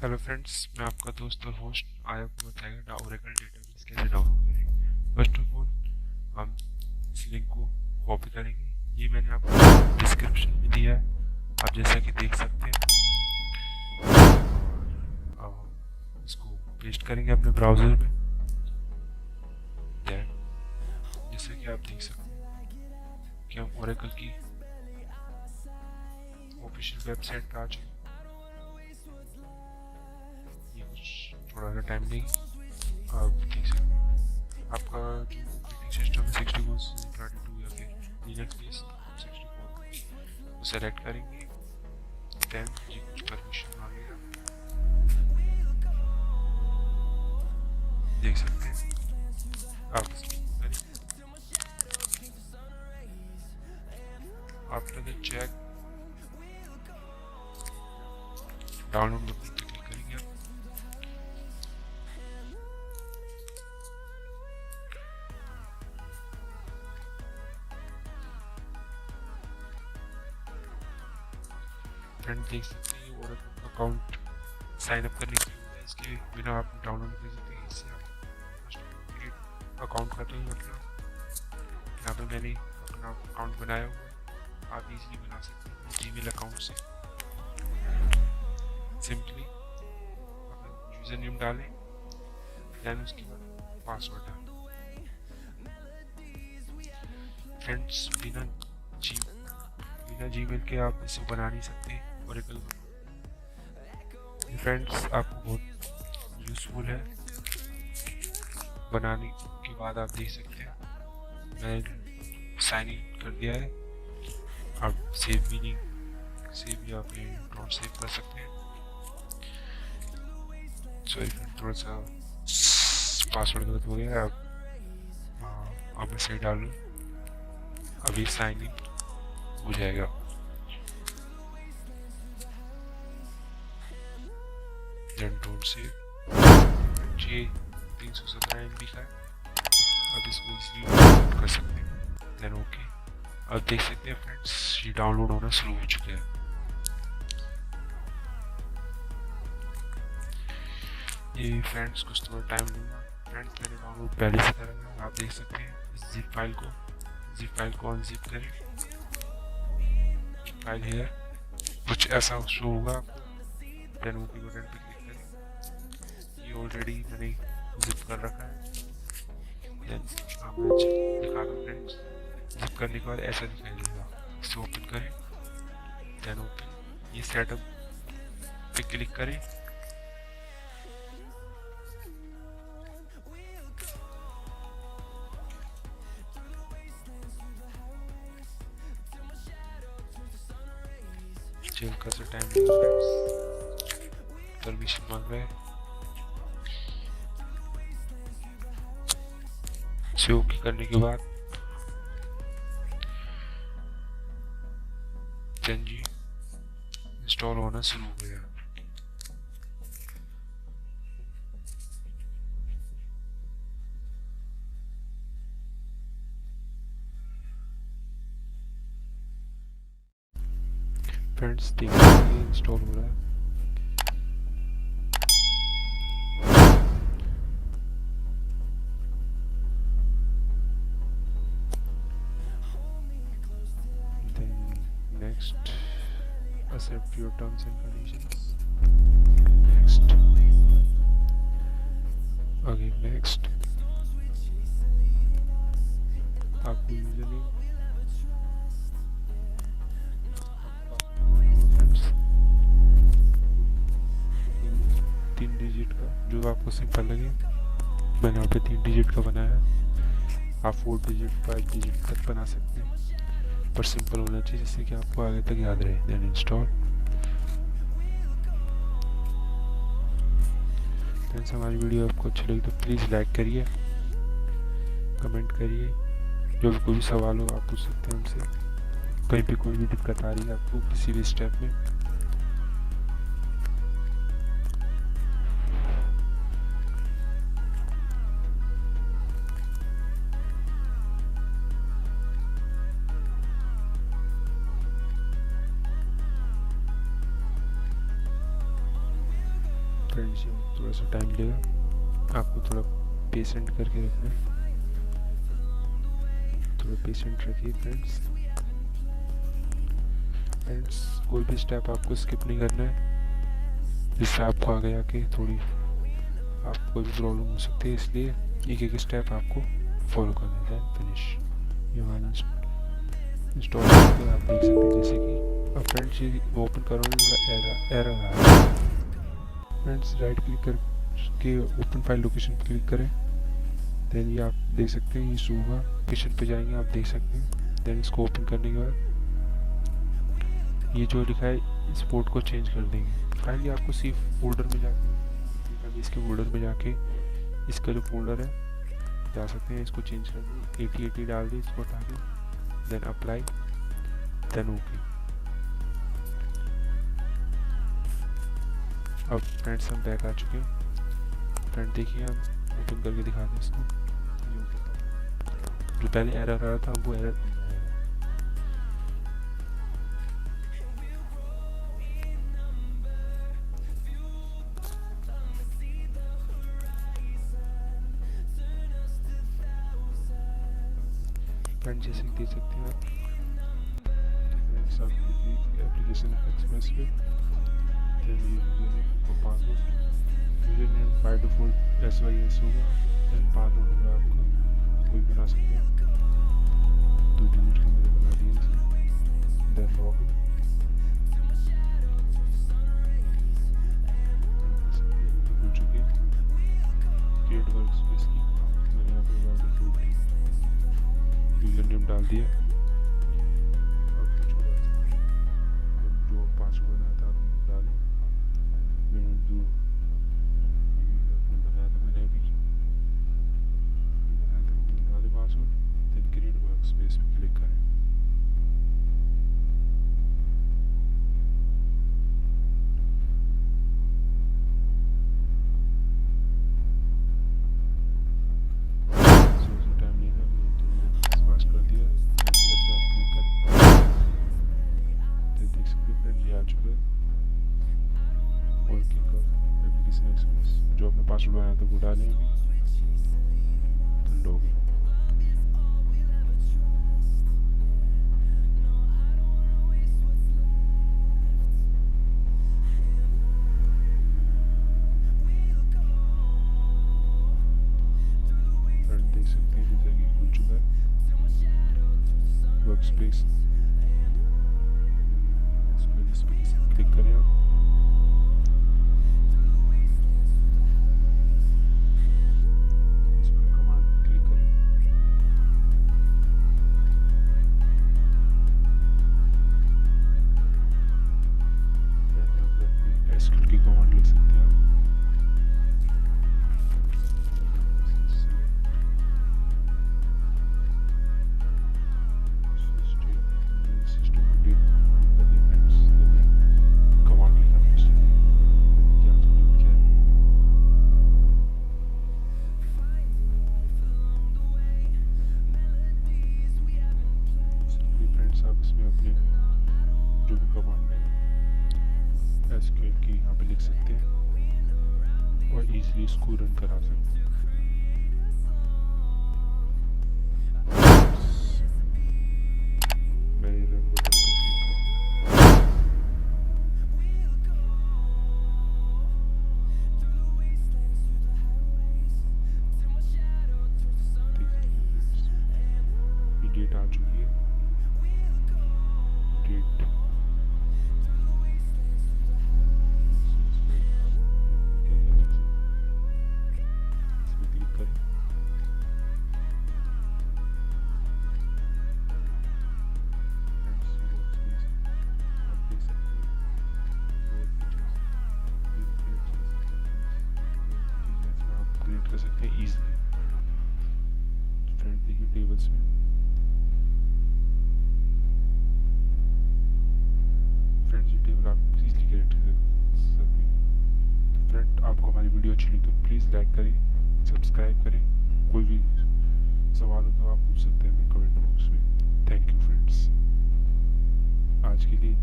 Hello friends, मैं आपका दोस्त और होस्ट आया आपको बताएगा ओरेकल डेटाबेस कैसे डाउनलोड करें। फर्स्ट ऑफ ऑल हम इस लिंक को कॉपी करेंगे। ये मैंने आपको डिस्क्रिप्शन में दिया है, आप जैसा कि देख सकते हैं। और इसको पेस्ट करेंगे अपने ब्राउज़र में। देन जैसा कि आप देख सकते हैं कि हम ओरेकल की ऑफिशियल वेबसाइट पर आ चुके हैं। थोड़ा सा टाइम लेगी, आप देख सकते हैं। आपका जो ऑपरेटिंग सिस्टम है 64/32 या फिर लिनक्स बेस 64 वो सेलेक्ट करेंगे। देन जी कुछ परमिशन मांगेगा, देख सकते हैं। आप after the check download button पर क्लिक करेंगे। फ्रेंड देख सकते हैं ओरेकल अकाउंट साइन अप करने के लिए इसके बिना आप डाउनलोड कर सकते हैं। इससे आप अकाउंट करते हैं अपना। यहाँ पे मैंने अपना अकाउंट बनाया हुआ है, आप इजीली बना सकते हैं जीमेल अकाउंट से। सिंपली अपना यूज़र नेम डालें, देन उसके बाद पासवर्ड डालें। फ्रेंड्स बिना जीमेल के आप इसे बना नहीं सकते ओरेकल। फ्रेंड्स आपको बहुत यूज़फुल है। बनाने के बाद आप देख सकते हैं मैं साइन इन कर दिया है। आप सेव भी नहीं सेव या फिर नॉट सेव कर सकते हैं। सॉरी फ्रेंड, थोड़ा सा पासवर्ड गलत हो गया। अब मैं सही डाल लूँ, अभी साइन इन हो जाएगा। Don't save. ये 317 MB का है, अब इसको इसलिए कर सकते हैं। देन ओके, अब देख सकते हैं फ्रेंड्स ये डाउनलोड होना शुरू हो चुका है। ये फ्रेंड्स कुछ थोड़ा टाइम लेगा। फ्रेंड्स मैंने डाउनलोड पहले से करा है, आप देख सकते हैं। इस जिप फाइल को अनजिप करें। फाइल है कुछ ऐसा शो होगा आपको। देन ओके बटन पे क्लिक करें। ये ऑलरेडी मैंने जिप कर रखा है। देन मैं दिखा दूँ फ्रेंड्स, जिप करने के बाद ऐसा दिखाई देगा। इसे ओपन करें, देन ओपन। ये सेटअप पे क्लिक करें। हल्का सा टाइम लेगा फ्रेंड्स, परमिशन मांग रहा है। सेव करने के बाद देन जी इंस्टॉल होना शुरू हो गया। फ्रेंड्स देखिए इंस्टॉल हो रहा है। Next, accept your terms and conditions. Next, again next. आपको यूजर नेम, तीन डिजिट का जो आपको सिंपल लगे। मैंने यहाँ पे 3 डिजिट का बनाया है। आप 4 डिजिट 5 डिजिट तक बना सकते हैं, पर सिंपल होना चाहिए जिससे कि आपको आगे तक याद रहे। Then install. फ्रेंड्स हमारी वीडियो आपको अच्छी लगी तो प्लीज़ लाइक करिए, कमेंट करिए। जो भी कोई भी सवाल हो आप पूछ सकते हैं हमसे। कहीं भी कोई भी दिक्कत आ रही है आपको किसी भी स्टेप में, फ्रेंड्स ये थोड़ा सा टाइम लेगा, आपको थोड़ा पेशेंट करके रखना है, थोड़ा पेशेंट रखिए फ्रेंड्स। कोई भी स्टेप आपको स्किप नहीं करना है, जिससे आपको आगे आके थोड़ी आपको कोई भी प्रॉब्लम हो सकती है, इसलिए एक एक स्टेप आपको फॉलो करना है। फिनिश यहाँ इंस्टॉल करके आप देख सकते हैं जैसे कि अब फ्रेंड्स ये ओपन करोगे थोड़ा एरर आ रहा है। फ्रेंड्स राइट क्लिक करके ओपन फाइल लोकेशन पर क्लिक करें, देन ये आप देख सकते हैं ये शो होगा, लोकेशन पे जाएंगे आप देख सकते हैं। देन इसको ओपन करने के बाद ये जो लिखा है इस पोर्ट को चेंज कर देंगे। फाइनली आपको सी फोल्डर में जाके इसके फोल्डर में जाके इसका जो फोल्डर है जा सकते हैं, इसको चेंज कर दें, 8080 डाल दें, इसको हटा दें, देन अप्लाई, देन ओके। अब फ्रेंड्स हम बैक आ चुके हैं। फ्रेंड देखिए हम ओपन करके दिखा दें इसको, जो पहले एरर आ रहा था वो एरर फ्रेंड जैसे कि देख सकते हैं आप एप्लीकेशन एक्सप्रेस पे password user name by default SYS होगा, देन पासवर्ड होगा आपका कोई बना सकते हैं, 2 डिजिट के मैंने बना दिए इसमें, देन लॉगिन हो चुकी है। क्रिएट वर्कस्पेस की मैंने यहाँ पे यूजर नेम डाल दिया, जो पासवर्ड बनाया था आपने डालें, मैंने जो बनाया था मैंने अभी बनाया था वो डाले पासवर्ड, देन क्रिएट वर्कस्पेस पे क्लिक करें। जो अपने पासवर्ड बनाया था वो डालेंगे, तो लोगे देख सकते हैं जैसा कि खुल चुका है वर्कस्पेस। क्लिक करें आप, की कमांड लिख सकते हैं आप, सिस्टम अपडेट करने फ्रेंड्स कमांड लिखा क्या क्या फ्रेंड्स आप इसमें अपने जो भी कमांड है SQL की यहाँ पे लिख सकते हैं और इजीली इसको रन करा सकते हैं। मैंने रन बटन पे क्लिक डेट आ चुकी है, डेट कर सकते हैं इजीली। फ्रेंड देखिए टेबल्स में फ्रेंड्स ये टेबल आप इजीली क्रिएट कर सकते हैं। फ्रेंड आपको हमारी वीडियो अच्छी लगी तो प्लीज़ लाइक करें, सब्सक्राइब करें, कोई भी सवाल हो तो आप पूछ सकते हैं कमेंट बॉक्स में। थैंक यू फ्रेंड्स, आज के लिए